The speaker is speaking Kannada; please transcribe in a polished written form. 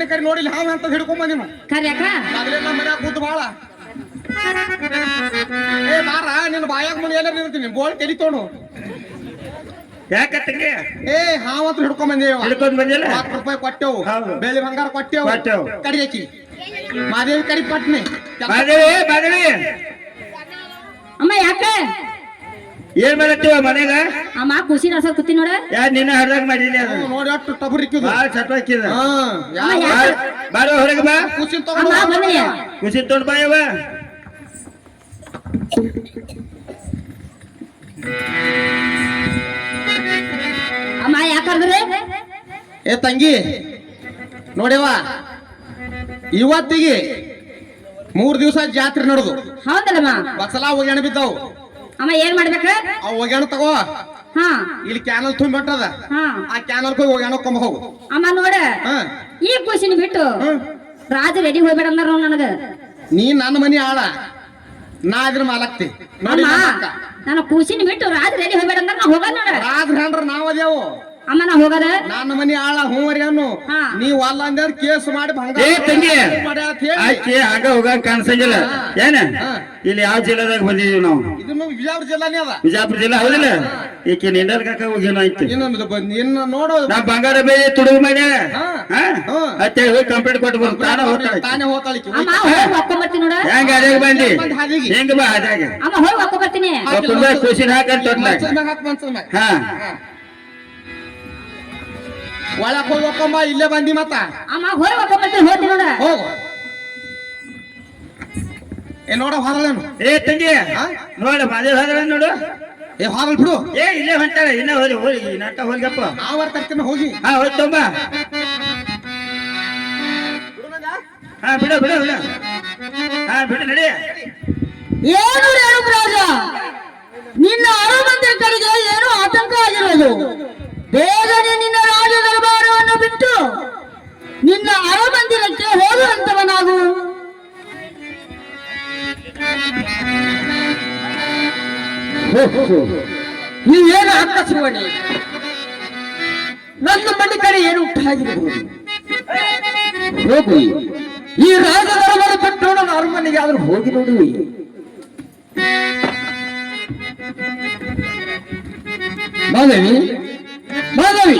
ಪಟ್ನೆ ಕರಿ ನೋಡಿಲ್ಲ ಹಾವ ಅಂತ ಹಿಡ್ಕೊಂಡ್ ಬಂದಿನ ಕರ್ಯಾಕ ಆಗ್ಲೇ ನಮ್ಮ ಮನ್ಯಾಗ ಕೂತು ಬಾಳ ಏ ಬಾರ ನಿನ್ನ ಬಾಯಾಗ ಮುಂದೆ ಎಲ್ಲ ನಿಲ್ತೀನಿ ಬೋಳ್ ತೆಲಿ ತೊಗೊಂಡು ಯಾಕತ್ತಂಗೆ ಏ ಹಾವ ಅಂತ ಹಿಡ್ಕೊಂಡ್ ಬಂದೇವ ಹಿಡ್ಕೊಂಡ್ ಬಂದಿಲ್ಲ ₹10 ಕೊಟ್ಟೆವು ಹೌದು. ಬೆಳ್ಳಿ ಬಂಗಾರ ಕೊಟ್ಟೆವು ಕೊಟ್ಟೆವು. ಕಡಿಯಾಕಿ ಮಾದೇವಿ ಕರಿ ಪಟ್ನೆ ಮಾದೇವಿ ಮಾದೇವಿ ಅಮ್ಮ ಯಾಕ ಏನ್ ಮಾಡತ್ತೀವ ಮನೆಗ ಅಮ್ಮ ಖುಷಿ ನಡ್ಸಕ್ ಕೂತಿ ನೋಡ ಯಾರು ನಿನ್ನ ಹರ್ದಾಗ ಮಾಡಿಲ್ಲ ಅದು ನೋಡಿ ಅಷ್ಟು ಟಬರ್ ಇಕ್ಕಿದ್ರು ಬಾಳ ಚಟ ಹಾಕಿದ ಅಮ್ಮ ಯಾಕ ಬಾರೋ ಹೊರಗೆ ಬಾ ಕೂಸಿನ ಅಮ್ಮ ತಗೊಂಡು ಬಂದ್ರಿ ಖುಷಿ ತೊಗೊಂಡ್ ಬಾ ಯವ್ವ ಅಮ್ಮ ಯಾಕಂದ್ರೆ ಏ ತಂಗಿ ನೋಡ್ಯವ ಇವತ್ತಿಗೆ 3 ದಿವಸ ಜಾತ್ರೆ ನಡೆದು ಹೌದಲ್ಲಮ್ಮ ಬಸಲ ಒಗ್ಯಾಣ ಬಿದ್ದಾವು ಅಮ್ಮ ಏನ್ ಮಾಡ್ಬೇಕ ಆ ಒಗ್ಯಾಣ ತಗೋ ಹಾ ಇಲ್ಲಿ ಕ್ಯಾನಲ್ ತುಂಬಿ ಹೊಟ್ಟದ ಹಾ ಆ ಕ್ಯಾನಲ್ ಹೋಗಿ ಒಗ್ಯಾಣ ಕೊಂಬ ಹೋಗು ಅಮ್ಮ ನೋಡ ಹಾ ಈ ಖುಷಿನ ಬಿಟ್ಟು ಹ್ಮ್. ರಾಜ ರೆಡಿ ಹೋಗ್ಬೇಡ ಅಂದಾರ ನನಗ ನೀ ನನ್ನ ಮನಿ ಆಳ ನಾ ಇದ್ರ ಮಾಲಕ್ತಿ ನೋಡಿ ಅಮ್ಮ ನನ್ನ ಖುಷಿನ ಬಿಟ್ಟು ರಾಜ ರೆಡಿ ಹೋಗ್ಬೇಡ ಅಂದಾರ ನಾ ಹೋಗಲ್ಲ ನೋಡ ರಾಜ್ ಹ್ಯಾಂಡ್ರ ನಾವ್ ಅದೇವು ಅಮ್ಮ ನಾ ಹೋಗದ ನನ್ನ ಮನಿ ಆಳ ಹೂವರಿಯನ್ನು ಹಾ. ನೀವ್ ಅಲ್ಲ ಅಂದ್ರ ಕೇಸ್ ಮಾಡಿ ಏ ತಂಗಿ ಮಾಡ್ಯಾಳ ಅಂತ ಹೇಳಿ ಆಕಿ ಹಂಗ ಹೋಗಂಗ ಕಾಣಿಸಂಗಿಲ್ಲ ಏನ ಹಾ. ಇಲ್ಲಿ ಯಾವ ಜಿಲ್ಲಾದಾಗ ಬಂದಿದೀವಿ ನಾವು ಇದನ್ನು ವಿಜಯಪುರ ಜಿಲ್ಲಾನೇ ಅದ ಬಿಜಾಪುರ ಜಿಲ್ಲಾ ಹೌದಿಲ್ಲ ಈಕೆ ನಿಂಡಲ್ ಕಾಕ ಹೋಗಿನ ಐತಿ ಇನ್ನು ನೋಡೋದು ನಾ ಬಂಗಾರ ಬೇರೆ ತುಡುಗು ಮಾಡ್ಯ ಹಾ. ಹಾ. ಅತ್ತೆ ಹೋಗಿ ಕಂಪ್ಲೇಂಟ್ ಕೊಟ್ಟು ಬಂದು ತಾನ ಹೋಗ್ತಾಳೆ ತಾನೇ ಹೋತಾಳಿಕೆ ಅಮ್ಮ ಹೋಗಿ ಒಪ್ಕೊಂಡ್ ಬರ್ತೀನಿ ನೋಡ ಹೆಂಗ ಅದಾಗ ಬಂದಿ ಬಂದ್ ಹಾದಿಗೆ. ಹೆಂಗ ಬಾ ಅದಾಗ ಅಮ್ಮ ಹೋಗಿ ಒಪ್ಕೊಂಡ್ ಬರ್ತೀನಿ ಒಬ್ಬ ಖುಷಿನ ಹಾಕಂತ ಮಂಚದ ಮ್ಯಾಗ ಹಾಕ್ ಮಂಚದ ಮ್ಯಾಗ. ಹಾ ಒಳಕ್ ಹೋಗಿ ಒಪ್ಕೊಂಬ ಇಲ್ಲೇ ಬಂದಿ ಮತ್ತ ಅಮ್ಮ ಹೋಗಿ ಒಪ್ಕೊಂಡ್ ಬರ್ತೀನಿ ಹೋಗ್ತೀನಿ ನೋಡ ಹೋಗು ಏ ನೋಡ ಹೊರಲೇನು ಏ ತಂಗಿ ಹಾ? ನೋಡ ಮಾದೇವ್ ಹೋದ್ರ ನೋಡು ಏ ಹೊರಲ್ ಬಿಡು ಏ ಇಲ್ಲೇ ಹೊಂಟಾಳೆ ಇನ್ನ ಹೋಗಿ ಹೋಗಿ ನಾಟ ಹೋಗ್ಯಪ್ಪ ನಾವ್ ತರ್ತೀನಿ ಹೋಗಿ ಹಾ ಹೋಗಿ ತೊಂಬ ಹಾ ಬಿಡು ಬಿಡು ಬಿಡು ಹಾ ಬಿಡು ನಡಿ ಏನು ರೇಣುರಾಜ ನಿನ್ನ ಅರಮಂದಿರ ಕಡೆಗೆ ಏನು ಆತಂಕ ಆಗಿರೋದು ಬೇಗನೆ ನಿನ್ನ ರಾಜ ದರ್ಬಾರವನ್ನು ಬಿಟ್ಟು ನಿನ್ನ ಅರಮಂದಿರಕ್ಕೆ ಹೋಗುವಂತವನಾಗು ನೀವೇನು ಆಕರ್ಷಣೆ ನನ್ನ ಮನೆ ಕಡೆ ಏನು ಉಂಟಾಗಿರಬಹುದು ಹೋಗಿ ಈ ರಾಜದರಬಾರ ಬಿಟ್ಟು ನನ್ನ ಅರಮನೆಗೆ ಆದ್ರೂ ಹೋಗಿ ನೋಡಿ ಮಾಧವಿ ಮಾಧವಿ